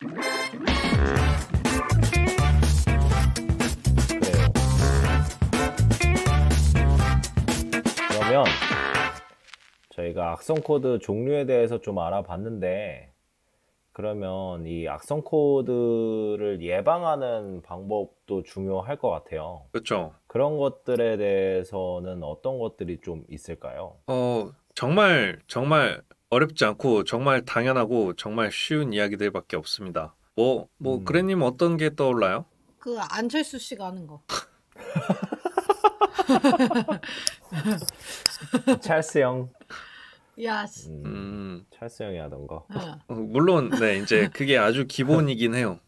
그래요. 그러면 저희가 악성 코드 종류에 대해서 좀 알아봤는데, 그러면 이 악성 코드를 예방하는 방법도 중요할 것 같아요. 그렇죠. 그런 것들에 대해서는 어떤 것들이 좀 있을까요? 정말 어렵지 않고 정말 당연하고 정말 쉬운 이야기들밖에 없습니다. 그래님 어떤 게 떠올라요? 그 안철수 씨가 하는 거. 찰스 형. 야, 찰스 형이 하던 거. 물론 네, 이제 그게 아주 기본이긴 해요.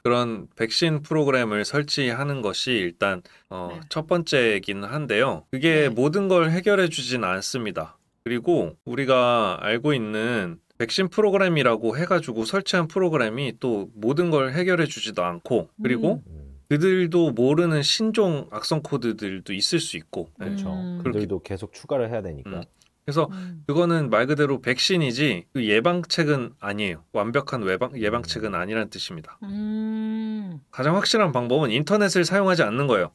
그런 백신 프로그램을 설치하는 것이 일단 네. 첫 번째이긴 한데요. 그게 네. 모든 걸 해결해 주진 않습니다. 그리고 우리가 알고 있는 백신 프로그램이라고 해가지고 설치한 프로그램이 또 모든 걸 해결해 주지도 않고, 그리고 그들도 모르는 신종 악성 코드들도 있을 수 있고. 그렇죠. 그들도 계속 추가를 해야 되니까. 그래서 그거는 말 그대로 백신이지 그 예방책은 아니에요. 완벽한 예방책은 아니라는 뜻입니다. 가장 확실한 방법은 인터넷을 사용하지 않는 거예요.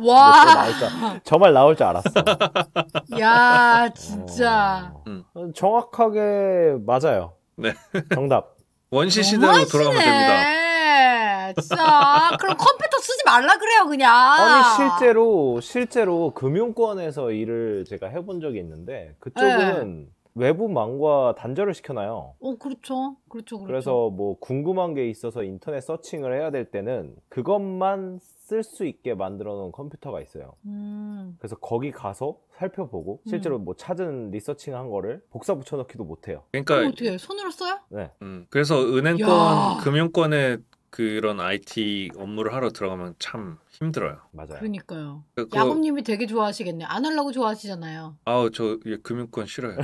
와, 저 말 나올 줄 알았어. 야, 진짜. 정확하게 맞아요. 네. 정답. 원시 시대로 돌아가면 됩니다. 진짜. 그럼 컴퓨터 쓰지 말라 그래요, 그냥. 아니, 실제로 금융권에서 일을 제가 해본 적이 있는데, 그쪽은 외부망과 단절을 시켜놔요. 그렇죠. 그래서 뭐 궁금한 게 있어서 인터넷 서칭을 해야 될 때는 그것만 쓸 수 있게 만들어 놓은 컴퓨터가 있어요. 그래서 거기 가서 살펴보고 실제로 뭐 찾은 리서칭한 거를 복사 붙여넣기도 못해요. 그러니까 어떻게 해요? 손으로 써요? 네. 그래서 은행권, 금융권에 그런 IT 업무를 하러 들어가면 참 힘들어요. 맞아요. 그러니까요. 야곱님이 되게 좋아하시겠네요. 안 하려고 좋아하시잖아요. 저 금융권 싫어요.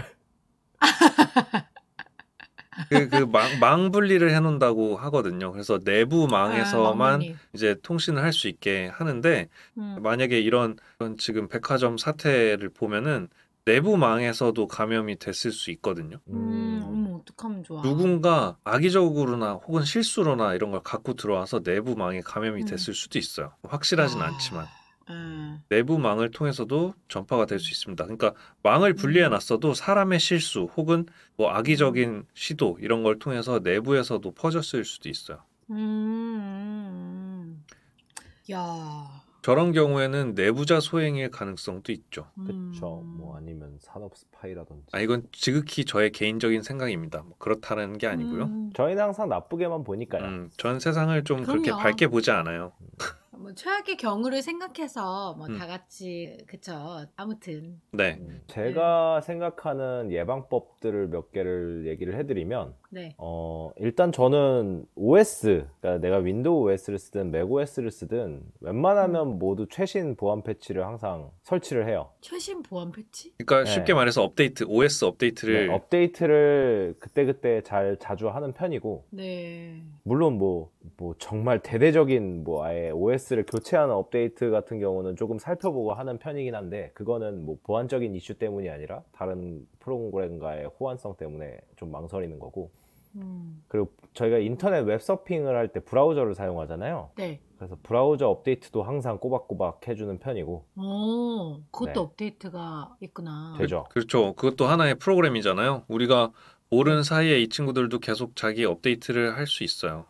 망 분리를 해놓는다고 하거든요. 그래서 내부 망에서만 이제 통신을 할 수 있게 하는데, 만약에 이런 지금 백화점 사태를 보면은 내부 망에서도 감염이 됐을 수 있거든요. 어머, 어떡하면 좋아. 누군가 악의적으로나 혹은 실수로나 이런 걸 갖고 들어와서 내부 망에 감염이 됐을 수도 있어요. 확실하진 않지만. 내부 망을 통해서도 전파가 될 수 있습니다. 그러니까 망을 분리해 놨어도 사람의 실수 혹은 뭐 악의적인 시도 이런 걸 통해서 내부에서도 퍼졌을 수도 있어요. 야. 저런 경우에는 내부자 소행일 가능성도 있죠. 그렇죠. 뭐 아니면 산업 스파이라든지. 이건 지극히 저의 개인적인 생각입니다. 뭐 그렇다는 게 아니고요. 저희는 항상 나쁘게만 보니까요. 전 세상을 좀 그럼요. 그렇게 밝게 보지 않아요. 뭐 최악의 경우를 생각해서 뭐 다 같이 그쵸. 아무튼. 네. 제가 생각하는 예방법들을 몇 개를 얘기를 해드리면, 네. 일단 저는 OS, 그러니까 내가 윈도우 OS를 쓰든 맥 OS를 쓰든 웬만하면 모두 최신 보안 패치를 항상 설치를 해요. 최신 보안 패치? 그러니까 쉽게 말해서 업데이트, OS 업데이트를 업데이트를 그때그때 자주 하는 편이고, 네. 물론 뭐 정말 대대적인 뭐 아예 OS를 교체하는 업데이트 같은 경우는 조금 살펴보고 하는 편이긴 한데, 그거는 뭐 보안적인 이슈 때문이 아니라 다른 프로그램과의 호환성 때문에 좀 망설이는 거고. 그리고 저희가 인터넷 웹서핑을 할 때 브라우저를 사용하잖아요. 네. 그래서 브라우저 업데이트도 항상 꼬박꼬박 해주는 편이고. 그것도 업데이트가 있구나. 되죠. 그렇죠. 그것도 하나의 프로그램이잖아요. 우리가 모르는 사이에 이 친구들도 계속 자기 업데이트를 할 수 있어요.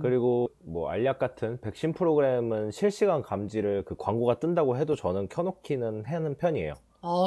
그리고 뭐 알약 같은 백신 프로그램은 실시간 감지를 그 광고가 뜬다고 해도 저는 켜놓기는 하는 편이에요.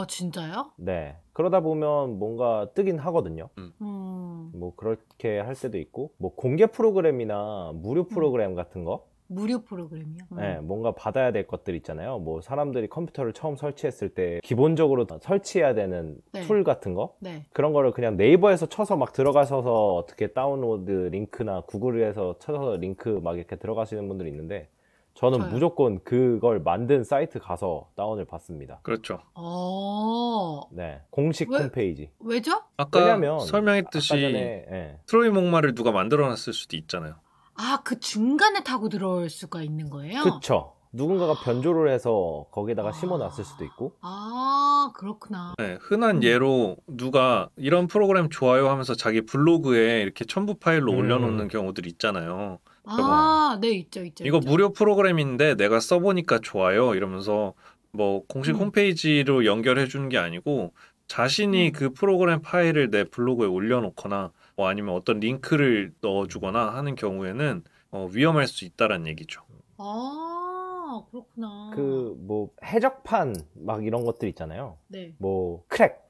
진짜요? 네. 그러다 보면 뭔가 뜨긴 하거든요. 뭐 그렇게 할 때도 있고, 뭐 공개 프로그램이나 무료 프로그램 같은 거, 무료 프로그램이요? 네, 뭔가 받아야 될 것들 있잖아요. 뭐 사람들이 컴퓨터를 처음 설치했을 때 기본적으로 설치해야 되는 툴 같은 거, 그런 거를 그냥 네이버에서 쳐서 막 들어가셔서 어떻게 다운로드 링크나 구글에서 쳐서 링크 막 이렇게 들어가시는 분들이 있는데, 저는 무조건 그걸 만든 사이트 가서 다운을 받습니다. 그렇죠. 네, 공식 홈페이지. 왜죠? 아까 설명했듯이 트로이 목마를 누가 만들어놨을 수도 있잖아요. 그 중간에 타고 들어올 수가 있는 거예요? 그쵸. 누군가가 변조를 해서 거기다가 심어놨을 수도 있고. 아, 그렇구나. 네, 흔한 예로 누가 이런 프로그램 좋아요 하면서 자기 블로그에 이렇게 첨부 파일로 올려놓는 경우들이 있잖아요. 아, 네, 있죠. 이거 무료 프로그램인데 내가 써보니까 좋아요 이러면서 뭐 공식 홈페이지로 연결해 주는 게 아니고 자신이 그 프로그램 파일을 내 블로그에 올려놓거나 뭐 아니면 어떤 링크를 넣어주거나 하는 경우에는 위험할 수 있다라는 얘기죠. 아, 그렇구나. 그 뭐 해적판 막 이런 것들 있잖아요. 네. 뭐 크랙.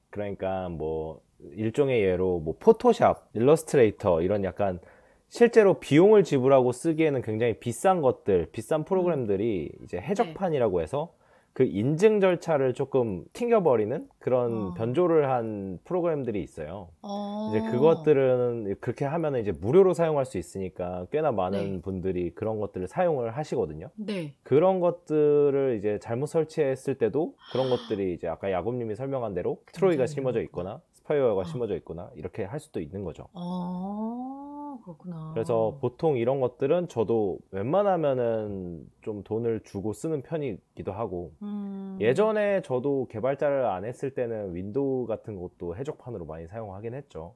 그러니까 뭐 일종의 예로 뭐 포토샵, 일러스트레이터 이런 약간 실제로 비용을 지불하고 쓰기에는 굉장히 비싼 것들, 비싼 프로그램들이 이제 해적판이라고 해서 그 인증 절차를 조금 튕겨버리는 그런 변조를 한 프로그램들이 있어요. 이제 그것들은 그렇게 하면은 이제 무료로 사용할 수 있으니까 꽤나 많은 분들이 그런 것들을 사용을 하시거든요. 그런 것들을 이제 잘못 설치했을 때도 그런 것들이 이제 아까 야곱님이 설명한 대로 트로이가 심어져 있거나 스파이웨어가 심어져 있거나 이렇게 할 수도 있는 거죠. 그렇구나. 그래서 보통 이런 것들은 저도 웬만하면은 좀 돈을 주고 쓰는 편이기도 하고 예전에 저도 개발자를 안 했을 때는 윈도우 같은 것도 해적판으로 많이 사용하긴 했죠.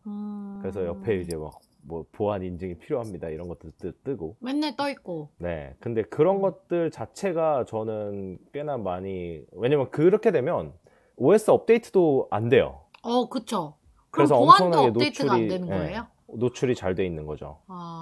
그래서 옆에 이제 막 뭐 보안 인증이 필요합니다 이런 것도 뜨고 맨날 떠 있고. 네, 근데 그런 것들 자체가 저는 꽤나 많이, 왜냐면 그렇게 되면 OS 업데이트도 안 돼요. 그쵸. 그래서 그럼 보안도 엄청나게 업데이트가 안 되는 거예요? 노출이 잘 돼 있는 거죠.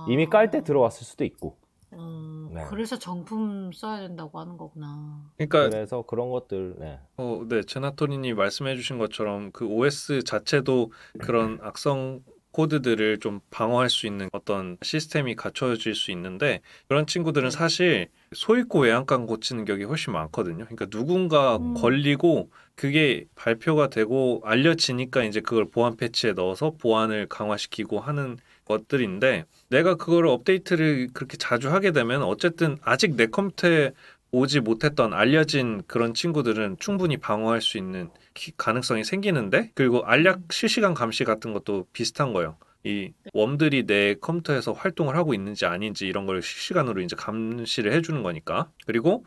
이미 깔 때 들어왔을 수도 있고. 네. 그래서 정품 써야 된다고 하는 거구나. 그러니까 그래서 그런 것들. 네. 네, 제나토니님 말씀해주신 것처럼 그 OS 자체도 그런 악성 코드들을 좀 방어할 수 있는 어떤 시스템이 갖춰질 수 있는데 그런 친구들은 사실 소잃고 외양간 고치는 격이 훨씬 많거든요. 그러니까 누군가 걸리고 그게 발표가 되고 알려지니까 이제 그걸 보안 패치에 넣어서 보안을 강화시키고 하는 것들인데 내가 그거를 업데이트를 그렇게 자주 하게 되면 어쨌든 아직 내 컴퓨터에 오지 못했던 알려진 그런 친구들은 충분히 방어할 수 있는 가능성이 생기는데 그리고 알약 실시간 감시 같은 것도 비슷한 거예요. 이 웜들이 내 컴퓨터에서 활동을 하고 있는지 아닌지 이런 걸 실시간으로 이제 감시를 해주는 거니까. 그리고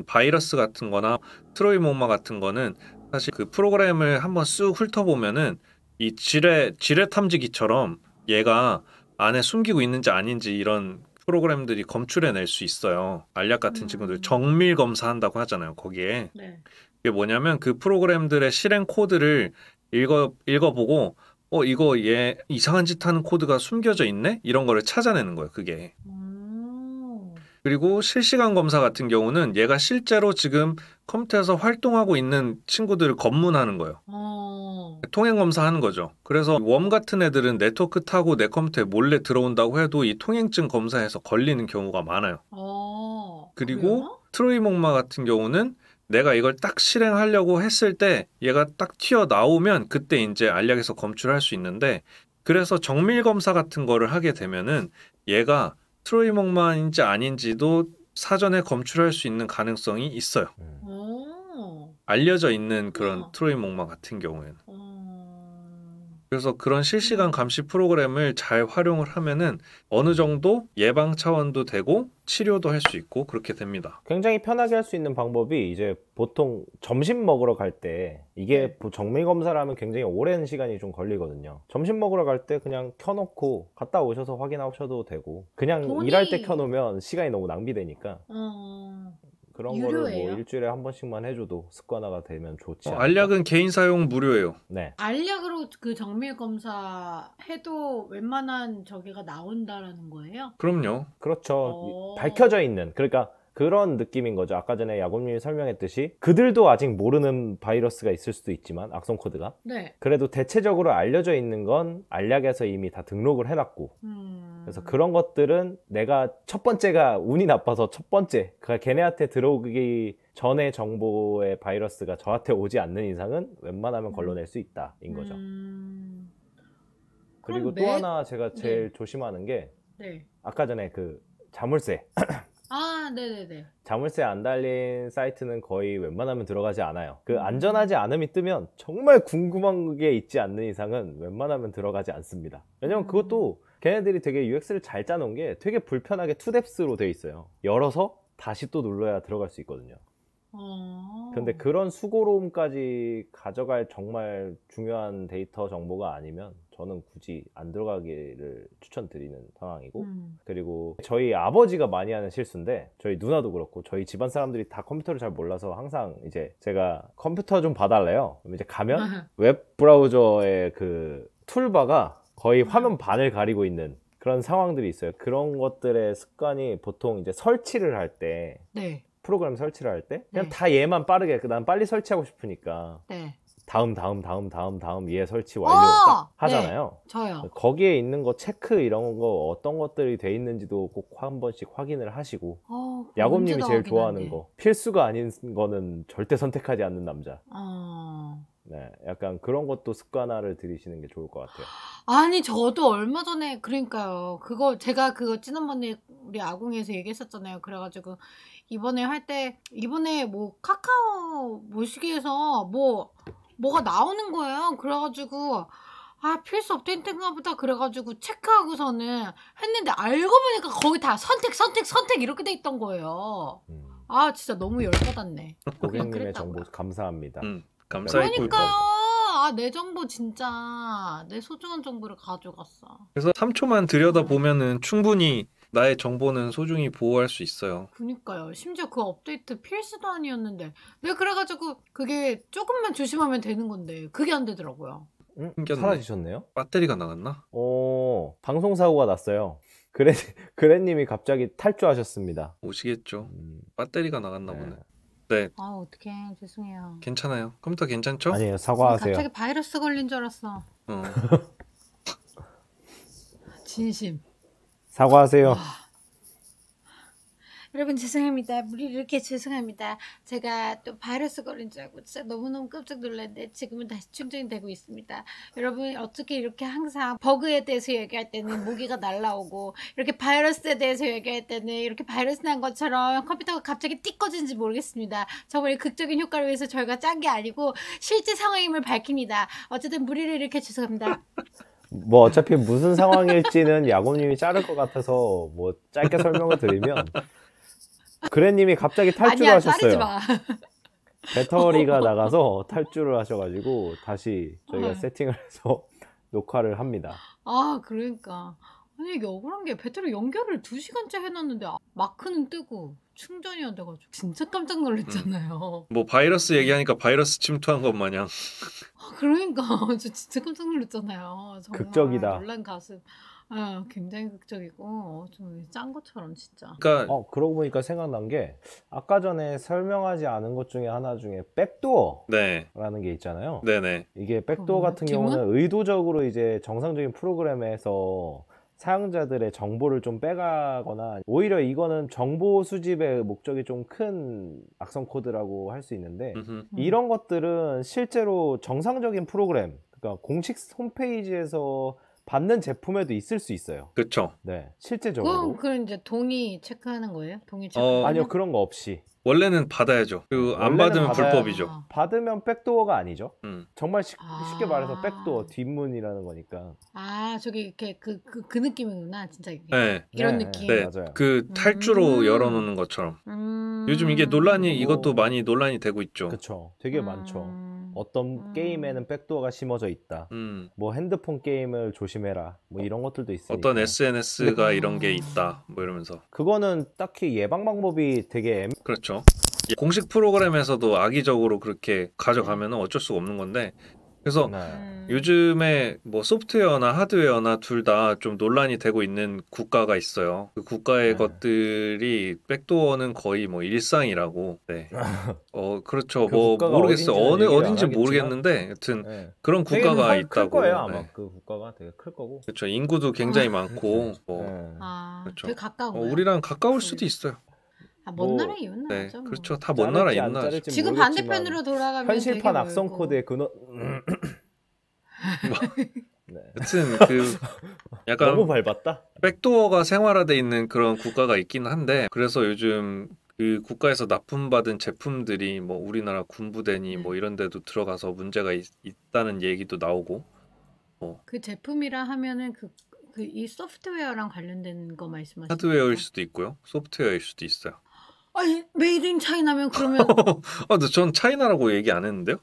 바이러스 같은 거나 트로이 목마 같은 거는 사실 그 프로그램을 한번 쑥 훑어보면은 이 지뢰 탐지기처럼 얘가 안에 숨기고 있는지 아닌지 이런 프로그램들이 검출해낼 수 있어요. 알약 같은 친구들 정밀 검사한다고 하잖아요. 거기에 그게 뭐냐면 그 프로그램들의 실행 코드를 읽어보고 이거 얘 이상한 짓 하는 코드가 숨겨져 있네? 이런 거를 찾아내는 거예요. 그게. 그리고 실시간 검사 같은 경우는 얘가 실제로 지금 컴퓨터에서 활동하고 있는 친구들을 검문하는 거예요. 통행 검사하는 거죠. 그래서 웜 같은 애들은 네트워크 타고 내 컴퓨터에 몰래 들어온다고 해도 이 통행증 검사에서 걸리는 경우가 많아요. 그리고 그래요? 트로이 목마 같은 경우는 내가 이걸 딱 실행하려고 했을 때 얘가 딱 튀어나오면 그때 이제 알약에서 검출할 수 있는데 그래서 정밀 검사 같은 거를 하게 되면은 얘가 트로이 목마인지 아닌지도 사전에 검출할 수 있는 가능성이 있어요. 알려져 있는 그런 트로이 목마 같은 경우에는. 그래서 그런 실시간 감시 프로그램을 잘 활용을 하면은 어느 정도 예방 차원도 되고 치료도 할 수 있고 그렇게 됩니다. 굉장히 편하게 할 수 있는 방법이 이제 보통 점심 먹으러 갈 때 이게 정밀 검사를 하면 굉장히 오랜 시간이 좀 걸리거든요. 점심 먹으러 갈 때 그냥 켜놓고 갔다 오셔서 확인하셔도 되고 그냥 일할 때 켜놓으면 시간이 너무 낭비되니까 그런 거를 뭐 일주일에 한 번씩만 해줘도 습관화가 되면 좋지 않을까? 알약은 개인 사용 무료예요. 네. 알약으로 그 정밀 검사 해도 웬만한 저기가 나온다라는 거예요? 그럼요. 그렇죠. 밝혀져 있는, 그러니까 그런 느낌인 거죠. 아까 전에 야곱님이 설명했듯이 그들도 아직 모르는 바이러스가 있을 수도 있지만 악성 코드가 그래도 대체적으로 알려져 있는 건 알약에서 이미 다 등록을 해놨고 그래서 그런 것들은 내가 첫 번째가 운이 나빠서 첫 번째 걔네한테 들어오기 전에 정보의 바이러스가 저한테 오지 않는 이상은 웬만하면 걸러낼 수 있다 인 거죠. 그리고 또 하나 제가 제일 조심하는 게 아까 전에 그 자물쇠 네네네. 자물쇠 안 달린 사이트는 거의 웬만하면 들어가지 않아요. 그 안전하지 않음이 뜨면 정말 궁금한 게 있지 않는 이상은 웬만하면 들어가지 않습니다. 왜냐면 그것도 걔네들이 되게 UX를 잘 짜놓은 게 되게 불편하게 투뎁스로 돼 있어요. 열어서 다시 또 눌러야 들어갈 수 있거든요. 근데 그런 수고로움까지 가져갈 정말 중요한 데이터 정보가 아니면 저는 굳이 안 들어가기를 추천드리는 상황이고, 그리고 저희 아버지가 많이 하는 실수인데, 저희 누나도 그렇고 저희 집안 사람들이 다 컴퓨터를 잘 몰라서 항상 이제 제가 컴퓨터 좀 봐달래요. 그럼 이제 가면 웹 브라우저의 그 툴바가 거의 화면 반을 가리고 있는 그런 상황들이 있어요. 그런 것들의 습관이 보통 이제 설치를 할 때, 네. 프로그램 설치를 할 때 그냥 네. 다 얘만 빠르게, 난 빨리 설치하고 싶으니까 네. 다음 얘 설치 완료 딱 하잖아요. 네. 저요. 거기에 있는 거 체크 이런 거 어떤 것들이 돼 있는지도 꼭 한 번씩 확인을 하시고, 야곱님이 제일 좋아하는 거 필수가 아닌 거는 절대 선택하지 않는 남자. 네, 약간 그런 것도 습관화를 들이시는 게 좋을 것 같아요. 아니 저도 얼마 전에 그러니까요. 그거 제가 그거 지난번에 우리 아궁에서 얘기했었잖아요. 그래가지고 이번에 뭐 카카오 모시기에서 뭐가 나오는 거예요. 그래가지고 필수 업데이트인가 보다 그래가지고 체크하고서는 했는데 알고 보니까 거기 다 선택 이렇게 돼 있던 거예요. 진짜 너무 열받았네. 고객님의 정보 감사합니다. 감사히 그러니까요. 내 정보 진짜 내 소중한 정보를 가져갔어. 그래서 3초만 들여다보면은 충분히 나의 정보는 소중히 보호할 수 있어요. 그니까요. 심지어 그 업데이트 필수도 아니었는데 왜 그래가지고 그게 조금만 조심하면 되는 건데 그게 안 되더라고요. 사라지셨네요? 배터리가 나갔나? 방송사고가 났어요. 그래님이 갑자기 탈주하셨습니다. 오시겠죠. 배터리가 나갔나 네. 보네. 네. 어떡해. 죄송해요. 괜찮아요. 컴퓨터 괜찮죠? 아니에요. 사과하세요. 갑자기 바이러스 걸린 줄 알았어. 진심. 사과하세요. 여러분 죄송합니다. 무리를 이렇게 죄송합니다. 제가 또 바이러스 걸린 줄 알고 진짜 너무너무 깜짝 놀랐는데 지금은 다시 충전이 되고 있습니다. 여러분 어떻게 이렇게 항상 버그에 대해서 얘기할 때는 모기가 날라오고 이렇게 바이러스에 대해서 얘기할 때는 이렇게 바이러스 난 것처럼 컴퓨터가 갑자기 띡 꺼지는지 모르겠습니다. 정말 극적인 효과를 위해서 저희가 짠 게 아니고 실제 상황임을 밝힙니다. 어쨌든 무리를 이렇게 죄송합니다. 뭐 어차피 무슨 상황일지는 야곱님이 자를 것 같아서 뭐 짧게 설명을 드리면, 그래님이 갑자기 탈주를 하셨어요. 자르지 마. 배터리가 나가서 탈주를 하셔가지고 다시 저희가 세팅을 해서 녹화를 합니다. 그러니까 아니 이게 억울한 게 배터리 연결을 2시간째 해놨는데 마크는 뜨고 충전이 안 돼가지고 진짜 깜짝 놀랐잖아요. 뭐 바이러스 얘기하니까 바이러스 침투한 것 마냥. 그러니까 저 진짜 깜짝 놀랐잖아요. 정말 극적이다. 놀란 가슴. 굉장히 극적이고 좀 짠 것처럼 진짜. 그러니까 그러고 보니까 생각난 게, 아까 전에 설명하지 않은 것 중에 하나 중에 백도어라는 게 있잖아요. 네네. 이게 백도어 같은 뒷문? 경우는 의도적으로 이제 정상적인 프로그램에서 사용자들의 정보를 좀 빼가거나, 오히려 이거는 정보 수집의 목적이 좀 큰 악성 코드라고 할 수 있는데, 이런 것들은 실제로 정상적인 프로그램, 그러니까 공식 홈페이지에서 받는 제품에도 있을 수 있어요. 그렇죠. 네, 실제적으로. 그럼 이제 동의 체크하는 거예요? 동의 체크? 아니요, 그런 거 없이. 원래는 받아야죠. 그리고 안 받으면 불법이죠. 받으면 백도어가 아니죠. 정말 쉽게 말해서 아. 백도어, 뒷문이라는 거니까. 저기 이렇게 그 느낌이구나 진짜 이게. 네. 이런 네, 느낌. 네. 맞아요. 그 탈주로 열어놓는 것처럼. 요즘 이게 논란이 이것도 많이 논란이 되고 있죠. 그쵸. 되게 많죠. 어떤 게임에는 백도어가 심어져 있다. 뭐 핸드폰 게임을 조심해라. 뭐 이런 것들도 있으니까. 어떤 SNS가 이런 게 있다. 뭐 이러면서. 그거는 딱히 예방 방법이 되게 그렇죠. 공식 프로그램에서도 악의적으로 그렇게 가져가면 어쩔 수가 없는 건데, 그래서 요즘에 뭐 소프트웨어나 하드웨어나 둘 다 좀 논란이 되고 있는 국가가 있어요. 그 국가의 것들이 백도어는 거의 뭐 일상이라고. 네. 그렇죠. 그 뭐 국가가 모르겠어요. 어딘지는 얘기를 어딘지 안 모르겠는데, 여튼 그런 되게 국가가 클 있다고. 거예요, 아마. 네. 그 국가가 되게 클 거고. 그렇죠. 인구도 굉장히 많고. 그렇죠. 되게 가까운 거예요. 우리랑 가까울 수도 있어요. 먼 나라 이웃 네, 나라죠. 뭐. 그렇죠. 다 먼 나라 있나. 지금 반대편으로 돌아가면 현실판 되게 악성 멀고. 코드의 근원. 네. 여튼 약간 너무 밟았다. 백도어가 생활화돼 있는 그런 국가가 있긴 한데, 그래서 요즘 그 국가에서 납품받은 제품들이 뭐 우리나라 군부대니 뭐 이런 데도 들어가서 문제가 있다는 얘기도 나오고. 그 제품이라 하면은 이 소프트웨어랑 관련된 거 말씀하시는 하드웨어일 거죠? 수도 있고요. 소프트웨어일 수도 있어요. 아니 메이드 인 차이나면 그러면 근데 전 차이나라고 얘기 안 했는데요?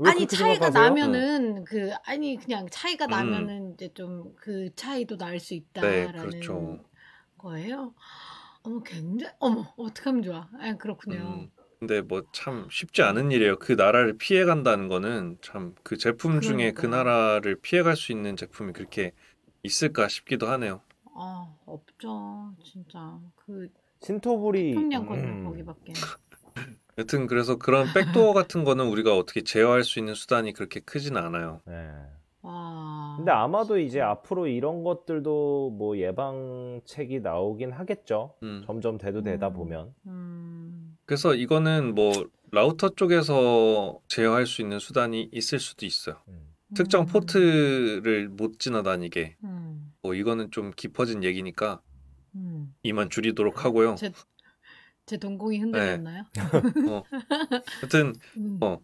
아니 차이가 생각하세요? 나면은 그냥 차이가 나면은 이제 좀 그 차이도 날 수 네, 있다라는 그렇죠. 거예요. 굉장히 어떡하면 좋아. 그렇군요. 근데 뭐 참 쉽지 않은 일이에요. 그 나라를 피해 간다는 거는 참 그 제품 중에 그 그러니까. 나라를 피해 갈 수 있는 제품이 그렇게 있을까 싶기도 하네요. 없죠. 진짜. 신토부리 태평양 건너 거기밖에. 여튼 그래서 그런 백도어 같은 거는 우리가 어떻게 제어할 수 있는 수단이 그렇게 크진 않아요. 네. 와. 근데 아마도 이제 앞으로 이런 것들도 뭐 예방책이 나오긴 하겠죠. 점점 대두되다 보면. 그래서 이거는 뭐 라우터 쪽에서 제어할 수 있는 수단이 있을 수도 있어요. 특정 포트를 못 지나다니게. 뭐 이거는 좀 깊어진 얘기니까 이만 줄이도록 하고요. 제 동공이 흔들렸나요? 하여튼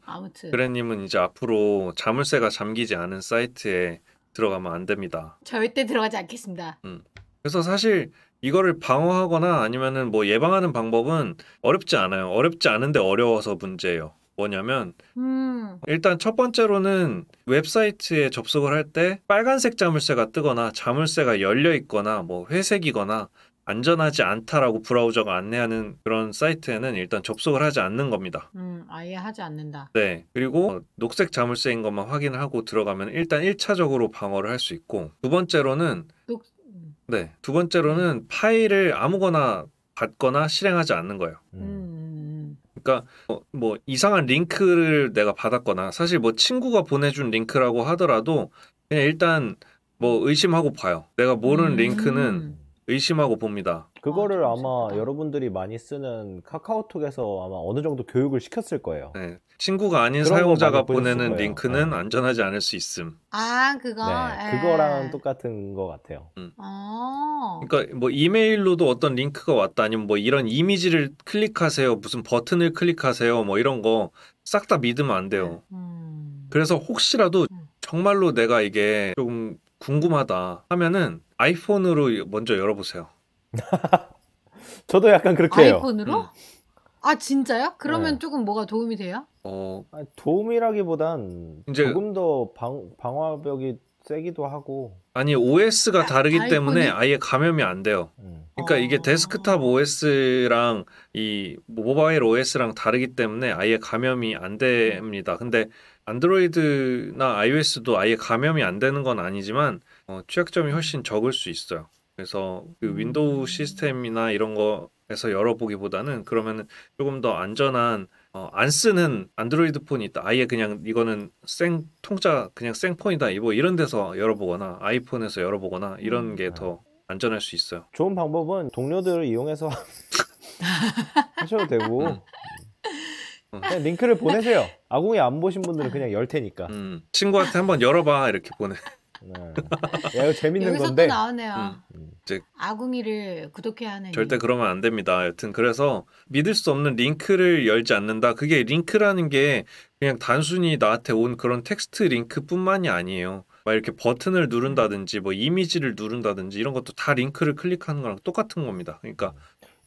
아무튼 그래님은 이제 앞으로 자물쇠가 잠기지 않은 사이트에 들어가면 안 됩니다. 절대 들어가지 않겠습니다. 그래서 사실 이거를 방어하거나 아니면은 뭐 예방하는 방법은 어렵지 않아요. 어렵지 않은데 어려워서 문제예요. 뭐냐면 일단 첫 번째로는 웹사이트에 접속을 할 때 빨간색 자물쇠가 뜨거나 자물쇠가 열려 있거나 뭐 회색이거나 안전하지 않다라고 브라우저가 안내하는 그런 사이트에는 일단 접속을 하지 않는 겁니다. 아예 하지 않는다. 네. 그리고 녹색 자물쇠인 것만 확인을 하고 들어가면 일단 1차적으로 방어를 할 수 있고 두 번째로는 파일을 아무거나 받거나 실행하지 않는 거예요. 그러니까 뭐 이상한 링크를 내가 받았거나 사실 뭐 친구가 보내준 링크라고 하더라도 그냥 일단 뭐 의심하고 봐요. 내가 모르는 링크는 의심하고 봅니다. 그거를 아마 여러분들이 많이 쓰는 카카오톡에서 아마 어느 정도 교육을 시켰을 거예요. 네. 친구가 아닌 그런 거 사용자가 많이 보셨을 보내는 거예요. 링크는 네. 안전하지 않을 수 있음. 그거? 네, 그거랑 똑같은 것 같아요. 그러니까 뭐 이메일로도 어떤 링크가 왔다 아니면 뭐 이런 이미지를 클릭하세요, 무슨 버튼을 클릭하세요, 뭐 이런 거 싹 다 믿으면 안 돼요. 그래서 혹시라도 정말로 내가 이게 좀 궁금하다 하면은 아이폰으로 먼저 열어보세요. 저도 약간 그렇게 해요. 아이폰으로? 진짜요? 그러면 조금 뭐가 도움이 돼요? 도움이라기보단 이제 조금 더 방화벽이 세기도 하고. 아니 OS가 다르기 아이폰이? 때문에 아예 감염이 안 돼요. 그러니까 이게 데스크탑 OS랑 이 모바일 OS랑 다르기 때문에 아예 감염이 안 됩니다. 근데 안드로이드나 iOS도 아예 감염이 안 되는 건 아니지만 취약점이 훨씬 적을 수 있어요. 그래서 그 윈도우 시스템이나 이런 거에서 열어보기보다는 그러면은 조금 더 안전한 안 쓰는 안드로이드 폰이 있다. 아예 그냥 이거는 통짜 그냥 생폰이다. 뭐 이런 데서 열어보거나 아이폰에서 열어보거나 이런 게 더 안전할 수 있어요. 좋은 방법은 동료들을 이용해서 하셔도 되고 그냥 링크를 보내세요. 아궁이 안 보신 분들은 그냥 열 테니까. 친구한테 한번 열어봐 이렇게 보내. 야, 이거 재밌는 여기서 건데. 또 나오네요. 이제 아궁이를 구독해야 하는 절대 그러면 안 됩니다. 여튼 그래서 믿을 수 없는 링크를 열지 않는다. 그게 링크라는 게 그냥 단순히 나한테 온 그런 텍스트 링크뿐만이 아니에요. 막 이렇게 버튼을 누른다든지 뭐 이미지를 누른다든지 이런 것도 다 링크를 클릭하는 거랑 똑같은 겁니다. 그러니까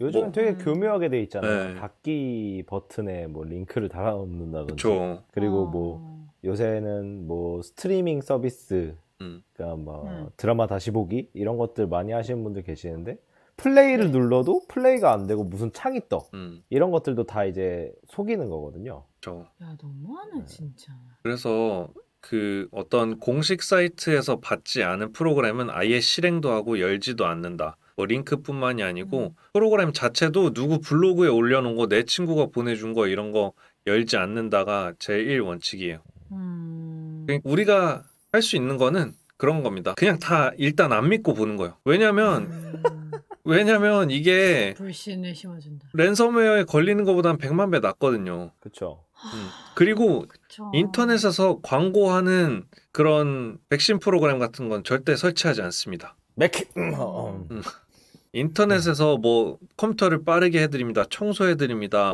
요즘은 되게 교묘하게 돼 있잖아요. 네. 닫기 버튼에 뭐 링크를 달아놓는다든지. 그쵸. 그리고 뭐 요새는 뭐 스트리밍 서비스, 그러니까 뭐 드라마 다시 보기 이런 것들 많이 하시는 분들 계시는데 플레이를 눌러도 플레이가 안 되고 무슨 창이 떠. 이런 것들도 다 이제 속이는 거거든요. 그쵸. 야 너무하네 진짜. 그래서 그 어떤 공식 사이트에서 받지 않은 프로그램은 아예 실행도 하고 열지도 않는다. 뭐 링크뿐만이 아니고 프로그램 자체도 누구 블로그에 올려놓은 거 내 친구가 보내준 거 이런 거 열지 않는다가 제일 원칙이에요. 그러니까 우리가 할 수 있는 거는 그런 겁니다. 그냥 다 일단 안 믿고 보는 거예요. 왜냐면 이게 불신을 심어준다. 랜섬웨어에 걸리는 것보단 100만 배 낫거든요. 그렇죠. 그리고 그쵸. 인터넷에서 광고하는 그런 백신 프로그램 같은 건 절대 설치하지 않습니다. 인터넷에서 뭐 컴퓨터를 빠르게 해드립니다. 청소해드립니다.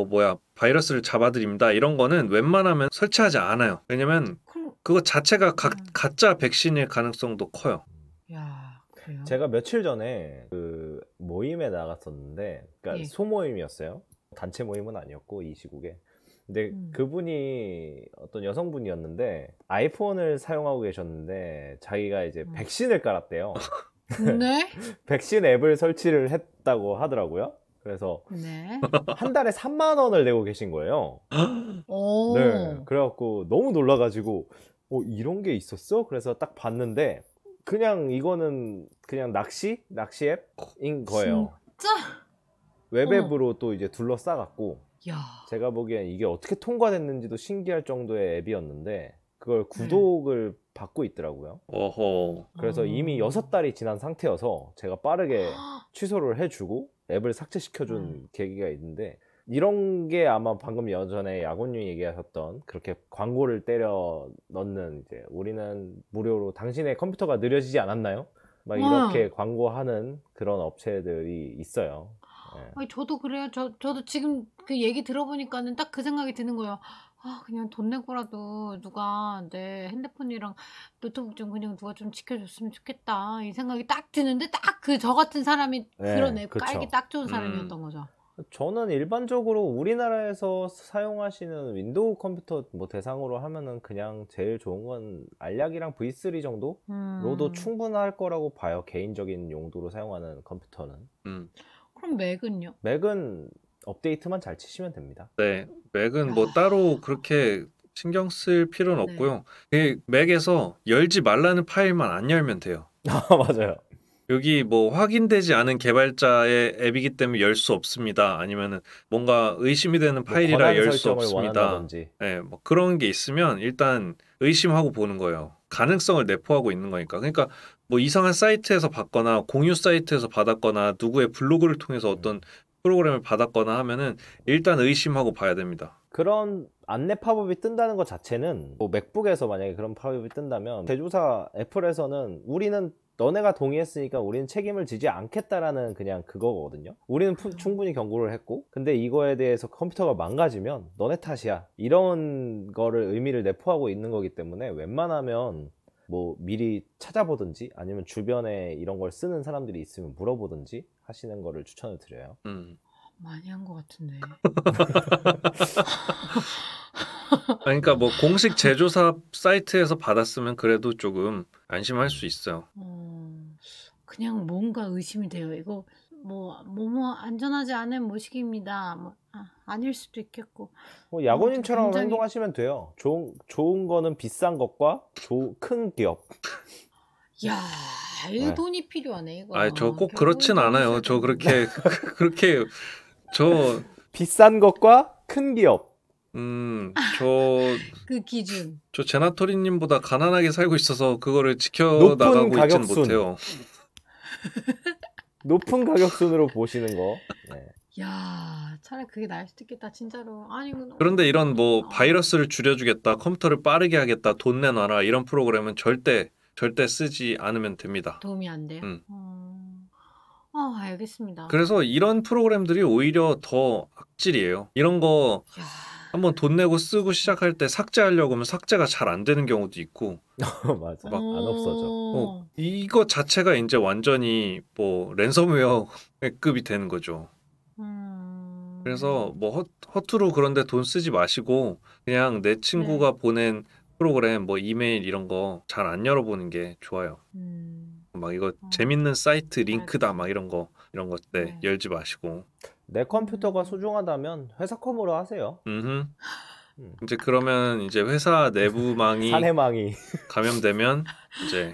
바이러스를 잡아드립니다. 이런 거는 웬만하면 설치하지 않아요. 왜냐면 그거 자체가 가짜 백신일 가능성도 커요. 야, 그래요? 제가 며칠 전에 그 모임에 나갔었는데, 그러니까 소모임이었어요. 단체 모임은 아니었고 이 시국에. 근데 그분이 어떤 여성분이었는데 아이폰을 사용하고 계셨는데 자기가 이제 백신을 깔았대요. 네? 백신 앱을 설치를 했다고 하더라고요. 그래서 네. 한 달에 3만 원을 내고 계신 거예요. 오. 네. 그래갖고 너무 놀라가지고 이런 게 있었어? 그래서 딱 봤는데 그냥 이거는 그냥 낚시 앱인 거예요. 진짜? 웹앱으로 또 이제 둘러싸갖고 야. 제가 보기엔 이게 어떻게 통과됐는지도 신기할 정도의 앱이었는데 그걸 구독을 받고 있더라고요. 어허. 그래서 이미 6달이 지난 상태여서 제가 빠르게 취소를 해주고 앱을 삭제시켜준 계기가 있는데 이런 게 아마 방금 예전에 야곤님이 얘기하셨던 그렇게 광고를 때려 넣는 이제 우리는 무료로 당신의 컴퓨터가 느려지지 않았나요? 막 이렇게 광고하는 그런 업체들이 있어요. 네. 아니, 저도 그래요. 저도 지금 그 얘기 들어보니까는 딱 그 생각이 드는 거예요. 그냥 돈 내고라도 누가 내 핸드폰이랑 노트북 좀 그냥 누가 좀 지켜줬으면 좋겠다. 이 생각이 딱 드는데 딱 그 저 같은 사람이 그런 앱 깔기 딱 좋은 사람이었던 거죠. 저는 일반적으로 우리나라에서 사용하시는 윈도우 컴퓨터 뭐 대상으로 하면은 그냥 제일 좋은 건 알약이랑 V3 정도로도 충분할 거라고 봐요. 개인적인 용도로 사용하는 컴퓨터는. 그럼 맥은요? 맥은 업데이트만 잘 치시면 됩니다. 네, 맥은 뭐 따로 그렇게 신경 쓸 필요는 없고요. 맥에서 열지 말라는 파일만 안 열면 돼요. 맞아요. 여기 뭐 확인되지 않은 개발자의 앱이기 때문에 열 수 없습니다. 아니면은 뭔가 의심이 되는 파일이라 열 수 없습니다. 네, 뭐 그런 게 있으면 일단 의심하고 보는 거예요. 가능성을 내포하고 있는 거니까. 그러니까 뭐 이상한 사이트에서 받거나 공유 사이트에서 받았거나 누구의 블로그를 통해서 어떤 프로그램을 받았거나 하면은 일단 의심하고 봐야 됩니다. 그런 안내 팝업이 뜬다는 것 자체는 뭐 맥북에서 만약에 그런 팝업이 뜬다면 제조사 애플에서는 우리는 너네가 동의했으니까 우리는 책임을 지지 않겠다라는 그냥 그거거든요. 우리는 충분히 경고를 했고 근데 이거에 대해서 컴퓨터가 망가지면 너네 탓이야 이런 거를 의미를 내포하고 있는 거기 때문에 웬만하면 뭐 미리 찾아보든지 아니면 주변에 이런 걸 쓰는 사람들이 있으면 물어보든지 하시는 거를 추천을 드려요. 많이 한 것 같은데. 그러니까 뭐 공식 제조사 사이트에서 받았으면 그래도 조금 안심할 수 있어요. 그냥 뭔가 의심이 돼요. 이거 뭐 안전하지 않은 모식입니다. 뭐 아닐 수도 있겠고. 야구님처럼 굉장히... 행동하시면 돼요. 좋은 거는 비싼 것과 큰 기업. 야, 이 돈이 필요하네 이거. 저 꼭 그렇진 않아요. 저 그렇게 저 비싼 것과 큰 기업. 그 기준. 저 제나토리님보다 가난하게 살고 있어서 그거를 지켜나가고 있지는 못해요. 높은 가격순으로 보시는 거. 네. 야, 차라리 그게 나을 수도 있겠다 진짜로. 그런데 이런 뭐 바이러스를 줄여주겠다, 컴퓨터를 빠르게 하겠다, 돈 내놔라 이런 프로그램은 절대 쓰지 않으면 됩니다. 도움이 안 돼요? 알겠습니다. 그래서 이런 프로그램들이 오히려 더 악질이에요. 이런 거 한번 돈 내고 쓰고 시작할 때 삭제하려고 하면 삭제가 잘 안 되는 경우도 있고 맞아. 막 안 없어져. 이거 자체가 이제 완전히 뭐 랜섬웨어급이 되는 거죠. 그래서 뭐 허투루 그런데 돈 쓰지 마시고 그냥 내 친구가 보낸 프로그램 뭐 이메일 이런 거 잘 안 열어보는 게 좋아요. 막 이거 재밌는 사이트 링크다 막 이런 거 열지 마시고. 내 컴퓨터가 소중하다면 회사 컴으로 하세요. 이제 그러면 이제 회사 내부망이 사내망이 감염되면 이제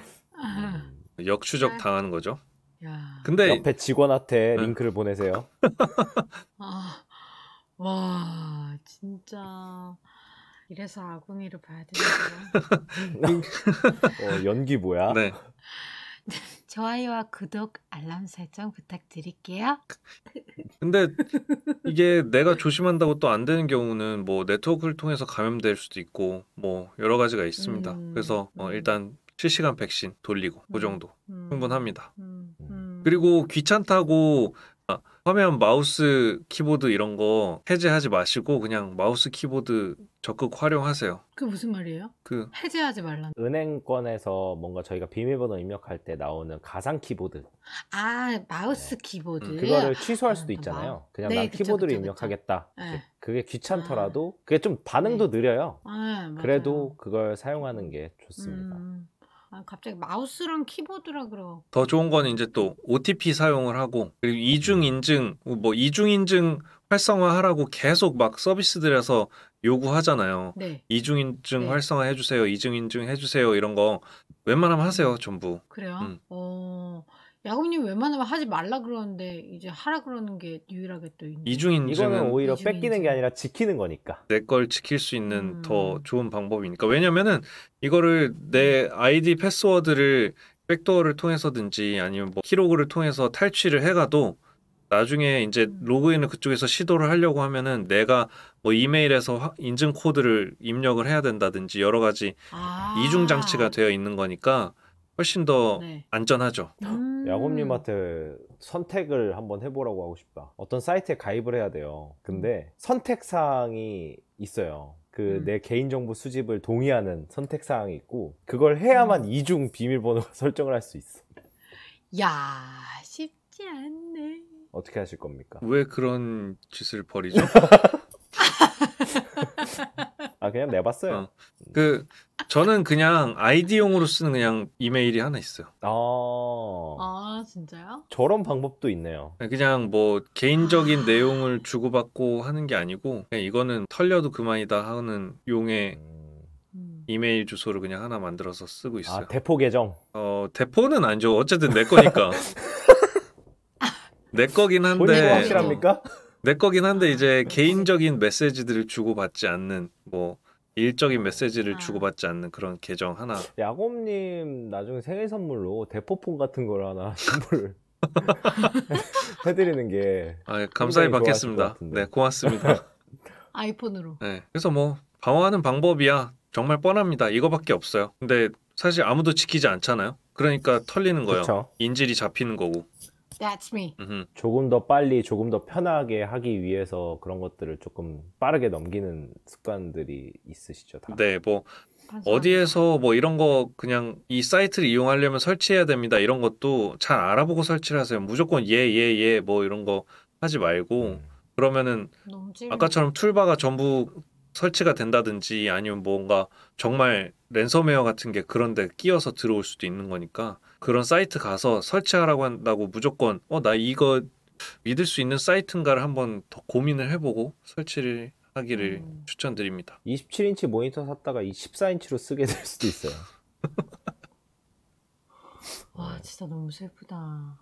역추적 당하는 거죠. 근데 옆에 직원한테 링크를 보내세요. 와 진짜 이래서 아궁이를 봐야 되는 거야. 연기 뭐야? 네. 좋아요와 구독, 알람 설정 부탁드릴게요. 근데 이게 내가 조심한다고 또 안 되는 경우는 뭐 네트워크를 통해서 감염될 수도 있고 뭐 여러 가지가 있습니다. 그래서 일단 실시간 백신 돌리고 그 정도 충분합니다. 그리고 귀찮다고 화면, 마우스, 키보드 이런 거 해제하지 마시고 그냥 마우스, 키보드 적극 활용하세요. 그게 무슨 말이에요? 해제하지 말라는. 은행권에서 뭔가 저희가 비밀번호 입력할 때 나오는 가상 키보드. 마우스 키보드. 그거를 취소할 수도 있잖아요. 그냥 난 키보드를 입력하겠다. 네. 그게 귀찮더라도 그게 좀 반응도 느려요. 그래도 맞아요. 그걸 사용하는 게 좋습니다. 갑자기 마우스랑 키보드라 그러. 더 좋은 거는 이제 또 OTP 사용을 하고 그리고 이중 인증 활성화하라고 계속 막 서비스들에서 요구하잖아요. 네. 이중 인증 네. 활성화 해주세요. 이중 인증 해주세요. 이런 거 웬만하면 하세요. 전부. 그래요? 야구님 웬만하면 하지 말라 그러는데 이제 하라 그러는 게 유일하게 또 있네. 이중 이거는 인증은 오히려 이중 뺏기는 인증. 게 아니라 지키는 거니까. 내 걸 지킬 수 있는 더 좋은 방법이니까. 왜냐면은 이거를 내 아이디 패스워드를 백도어를 통해서든지 아니면 뭐 키로그를 통해서 탈취를 해가도 나중에 이제 로그인을 그쪽에서 시도를 하려고 하면은 내가 뭐 이메일에서 인증 코드를 입력을 해야 된다든지 여러 가지 이중 장치가 되어 있는 거니까 훨씬 더 네. 안전하죠. 야곱님한테 선택을 한번 해보라고 하고 싶다. 어떤 사이트에 가입을 해야 돼요. 근데 선택사항이 있어요. 내 개인정보 수집을 동의하는 선택사항이 있고 그걸 해야만 이중 비밀번호가 설정을 할 수 있어. 야, 쉽지 않네. 어떻게 하실 겁니까? 왜 그런 짓을 벌이죠? 그냥 내봤어요. 저는 그냥 아이디용으로 쓰는 그냥 이메일이 하나 있어요. 진짜요? 저런 방법도 있네요. 그냥 뭐 개인적인 내용을 주고받고 하는 게 아니고 그냥 이거는 털려도 그만이다 하는 용의 이메일 주소를 그냥 하나 만들어서 쓰고 있어요. 대포 계정? 대포는 아니죠. 어쨌든 내 거니까. 내 거긴 한데. 본인이 확실합니까? 내 거긴 한데 이제 개인적인 메시지들을 주고받지 않는 뭐 일적인 메시지를 주고받지 않는 그런 계정 하나. 야곱님 나중에 생일 선물로 대포폰 같은 걸 하나 선물을 해드리는 게 감사히 받겠습니다. 네, 고맙습니다. 아이폰으로. 네, 그래서 뭐 방어하는 방법이야 정말 뻔합니다. 이거밖에 없어요. 근데 사실 아무도 지키지 않잖아요. 그러니까 털리는 거예요. 그쵸. 인질이 잡히는 거고. That's me. 조금 더 빨리, 조금 더 편하게 하기 위해서 그런 것들을 조금 빠르게 넘기는 습관들이 있으시죠, 다? 네, 뭐 어디에서 뭐 이런 거 그냥 이 사이트를 이용하려면 설치해야 됩니다. 이런 것도 잘 알아보고 설치를 하세요. 무조건 예 뭐 이런 거 하지 말고 그러면은 아까처럼 툴바가 전부 설치가 된다든지 아니면 뭔가 정말 랜섬웨어 같은 게 그런데 끼어서 들어올 수도 있는 거니까 그런 사이트 가서 설치하라고 한다고 무조건 나 이거 믿을 수 있는 사이트인가를 한번 더 고민을 해보고 설치를 하기를 추천드립니다. 27인치 모니터 샀다가 14인치로 쓰게 될 수도 있어요. 와, 진짜 너무 슬프다.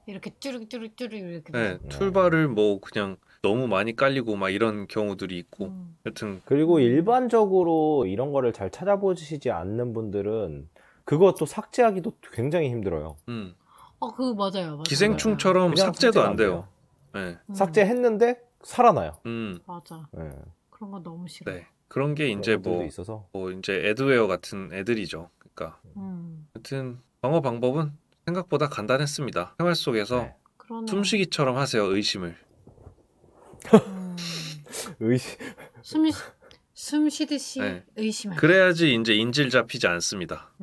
이렇게 쭈르쭈르쭈르 이렇게. 네, 툴바를 뭐 그냥 너무 많이 깔리고 막 이런 경우들이 있고 여튼 그리고 일반적으로 이런 거를 잘 찾아보시지 않는 분들은 그것도 삭제하기도 굉장히 힘들어요. 그거 맞아요. 기생충처럼 삭제도 안 돼요. 네. 삭제했는데 살아나요. 맞아. 네. 그런 거 너무 싫어. 네. 그런 게 이제 뭐 이제 애드웨어 같은 애들이죠. 그러니까 하여튼 방어 방법은 생각보다 간단했습니다. 생활 속에서 숨쉬기처럼 하세요. 의심을. 숨 쉬듯이 의심한다. 그래야지 이제 인질 잡히지 않습니다.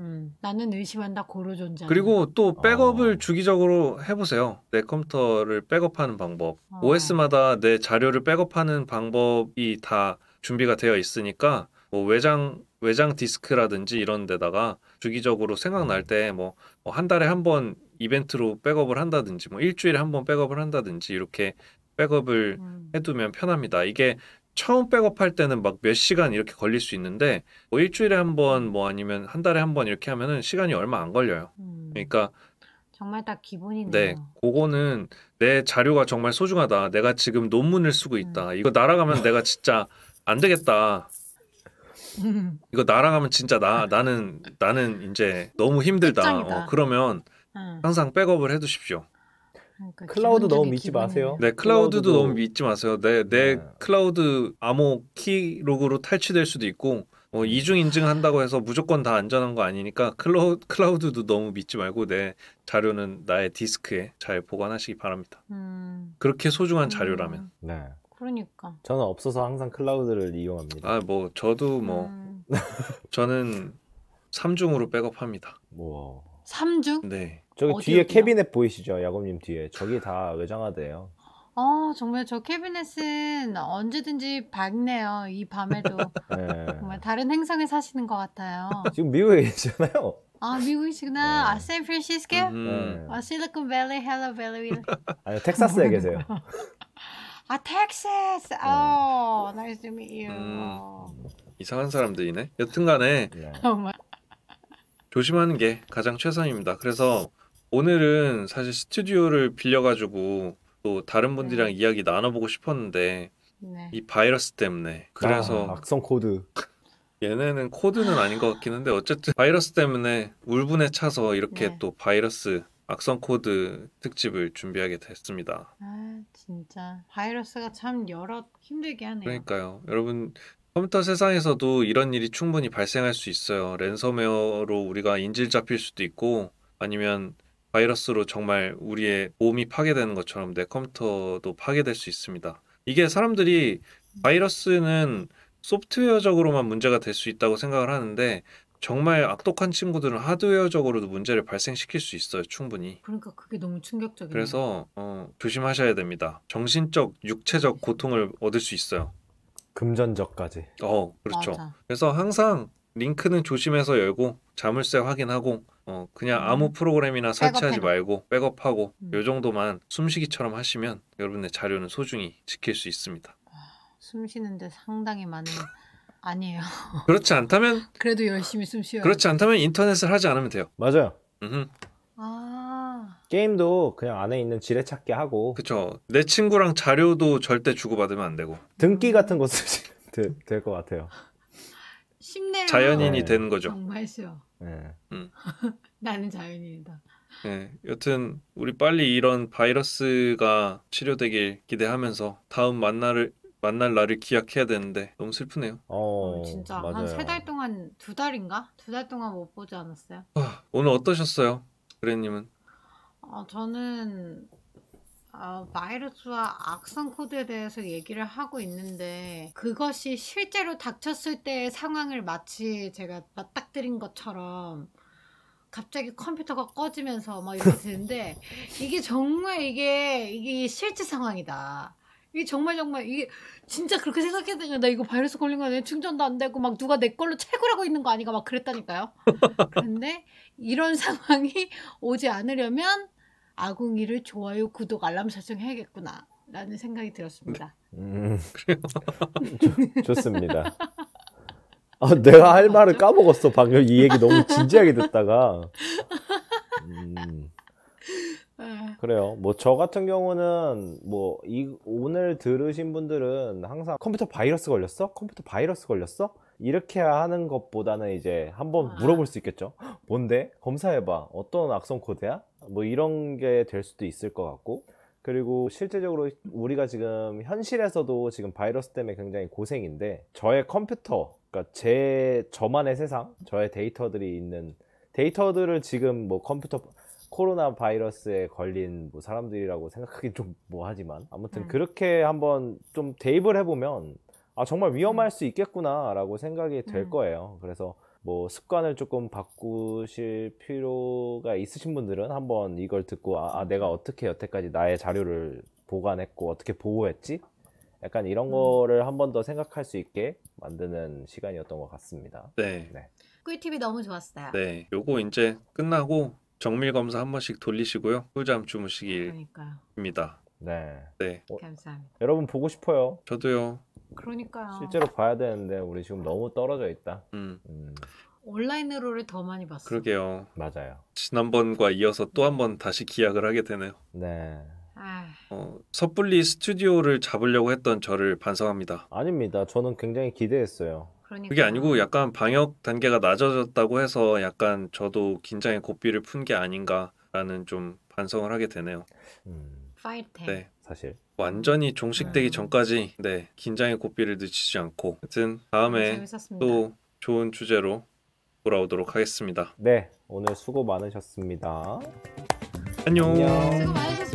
나는 의심한다. 고로 존재한다. 그리고 또 백업을 주기적으로 해보세요. 내 컴퓨터를 백업하는 방법. OS마다 내 자료를 백업하는 방법이 다 준비가 되어 있으니까 뭐 외장 디스크라든지 이런 데다가 주기적으로 생각날 때 뭐 한 달에 한 번 이벤트로 백업을 한다든지 뭐 일주일에 한 번 백업을 한다든지 이렇게 백업을 해두면 편합니다. 이게 처음 백업할 때는 막 몇 시간 이렇게 걸릴 수 있는데 뭐 일주일에 한 번 뭐 아니면 한 달에 한 번 이렇게 하면은 시간이 얼마 안 걸려요. 그러니까 정말 다 기본이네요. 네, 그거는 내 자료가 정말 소중하다. 내가 지금 논문을 쓰고 있다. 이거 날아가면 내가 진짜 안 되겠다. 이거 날아가면 진짜 나는 이제 너무 힘들다. 그러면 항상 백업을 해두십시오. 그러니까 클라우드 너무 믿지 마세요. 네, 클라우드도 너무 믿지 마세요. 내 클라우드 암호 키로그로 탈취될 수도 있고 이중 인증한다고 해서 무조건 다 안전한 거 아니니까 클라우드도 너무 믿지 말고 내 자료는 나의 디스크에 잘 보관하시기 바랍니다. 그렇게 소중한 자료라면. 네. 그러니까. 저는 없어서 항상 클라우드를 이용합니다. 아, 저도 저는 3중으로 백업합니다. 뭐 3중? 네. 저기 어디, 뒤에 어디요? 캐비넷 보이시죠? 야곱님 뒤에. 저기 다 외장하드예요. 정말 저 캐비넷은 언제든지 밝네요. 이 밤에도. 네. 정말 다른 행성에 사시는 것 같아요. 지금 미국에 계시잖아요. 아, 미국이시구나. 네. 아, 샌프란시스코? 네. 아, 실리콘밸리, 헬로밸리. 아니 텍사스에 계세요. 아, 텍사스. 어, nice to meet you. 이상한 사람들이네. 여튼간에 네. 정말. 조심하는 게 가장 최선입니다. 그래서 오늘은 사실 스튜디오를 빌려가지고 또 다른 분들이랑 이야기 나눠보고 싶었는데 네. 이 바이러스 때문에 그래서 악성 코드. 얘네는 코드는 아닌 것 같긴 한데 어쨌든 바이러스 때문에 울분에 차서 이렇게 네. 또 바이러스 악성 코드 특집을 준비하게 됐습니다. 아, 진짜. 바이러스가 참 여러 힘들게 하네요. 그러니까요. 여러분 컴퓨터 세상에서도 이런 일이 충분히 발생할 수 있어요. 랜섬웨어로 우리가 인질 잡힐 수도 있고 아니면 바이러스로 정말 우리의 몸이 파괴되는 것처럼 내 컴퓨터도 파괴될 수 있습니다. 이게 사람들이 바이러스는 소프트웨어적으로만 문제가 될 수 있다고 생각을 하는데 정말 악독한 친구들은 하드웨어적으로도 문제를 발생시킬 수 있어요. 충분히. 그러니까 그게 너무 충격적이에요. 그래서 조심하셔야 됩니다. 정신적, 육체적 고통을 얻을 수 있어요. 금전적까지. 그렇죠. 맞아. 그래서 항상 링크는 조심해서 열고 자물쇠 확인하고 그냥 아무 프로그램이나 설치하지 백업해놔. 말고 백업하고 요 정도만 숨쉬기처럼 하시면 여러분의 자료는 소중히 지킬 수 있습니다. 숨 쉬는데 상당히 많은 아니에요. 그렇지 않다면 그래도 열심히 숨 쉬어요. 그렇지 않다면 인터넷을 하지 않으면 돼요. 맞아요. 아, 게임도 그냥 안에 있는 지뢰찾기 하고 그렇죠. 내 친구랑 자료도 절대 주고받으면 안 되고 등기 같은 거 쓰시면 될 것 같아요. 쉽네요. 자연인이 네. 되는 거죠. 정말 쉬워. 네. 나는 자연인이다. 네, 여튼 우리 빨리 이런 바이러스가 치료되길 기대하면서 다음 만날 날을 기약해야 되는데 너무 슬프네요. 진짜 맞아요. 한 3달 동안 2달인가? 2달 동안 못 보지 않았어요? 오늘 어떠셨어요? 그래님은? 저는 바이러스와 악성 코드에 대해서 얘기를 하고 있는데 그것이 실제로 닥쳤을 때의 상황을 마치 제가 맞닥뜨린 것처럼 갑자기 컴퓨터가 꺼지면서 막 이렇게 되는데 이게 정말 이게 실제 상황이다. 이게 정말 이게 진짜 그렇게 생각해야 되냐. 나 이거 바이러스 걸린 거 아니야? 충전도 안 되고 막 누가 내 걸로 채굴하고 있는 거 아닌가 막 그랬다니까요. 그런데 이런 상황이 오지 않으려면 아궁이를 좋아요, 구독, 알람 설정해야겠구나 라는 생각이 들었습니다. 좋습니다. 내가 할 말을 까먹었어. 방금 이 얘기 너무 진지하게 듣다가. 그래요. 뭐 저 같은 경우는 뭐 오늘 들으신 분들은 항상 컴퓨터 바이러스 걸렸어? 컴퓨터 바이러스 걸렸어? 이렇게 하는 것보다는 이제 한번 물어볼 수 있겠죠. 뭔데? 검사해봐. 어떤 악성 코드야? 뭐 이런 게 될 수도 있을 것 같고, 그리고 실제적으로 우리가 지금 현실에서도 지금 바이러스 때문에 굉장히 고생인데 저의 컴퓨터, 그러니까 저만의 세상, 저의 데이터들을 지금 뭐 컴퓨터 코로나 바이러스에 걸린 뭐 사람들이라고 생각하기 좀 뭐하지만 아무튼 그렇게 한번 좀 대입을 해보면 정말 위험할 수 있겠구나 라고 생각이 될 거예요. 그래서 뭐 습관을 조금 바꾸실 필요가 있으신 분들은 한번 이걸 듣고 내가 어떻게 여태까지 나의 자료를 보관했고 어떻게 보호했지? 약간 이런 거를 한 번 더 생각할 수 있게 만드는 시간이었던 것 같습니다. 네. 꿀팁이 너무 좋았어요. 네. 요거 이제 끝나고 정밀 검사 한 번씩 돌리시고요. 꿀잠 주무시길입니다. 네. 네. 감사합니다. 여러분 보고 싶어요. 저도요. 그러니까요. 실제로 봐야 되는데 우리 지금 너무 떨어져 있다. 온라인으로를 더 많이 봤어. 그러게요. 맞아요. 지난번과 이어서 또 한 번 다시 기약을 하게 되네요. 네. 섣불리 스튜디오를 잡으려고 했던 저를 반성합니다. 아닙니다. 저는 굉장히 기대했어요. 그게 아니고 약간 방역 단계가 낮아졌다고 해서 약간 저도 긴장의 고삐를 푼 게 아닌가라는 좀 반성을 하게 되네요. 파이팅. 네. 사실 완전히 종식되기 전까지 긴장의 고삐를 늦추지 않고 하여튼 다음에 또 좋은 주제로 돌아오도록 하겠습니다. 네, 오늘 수고 많으셨습니다. 안녕. 수고 많으셨습니다.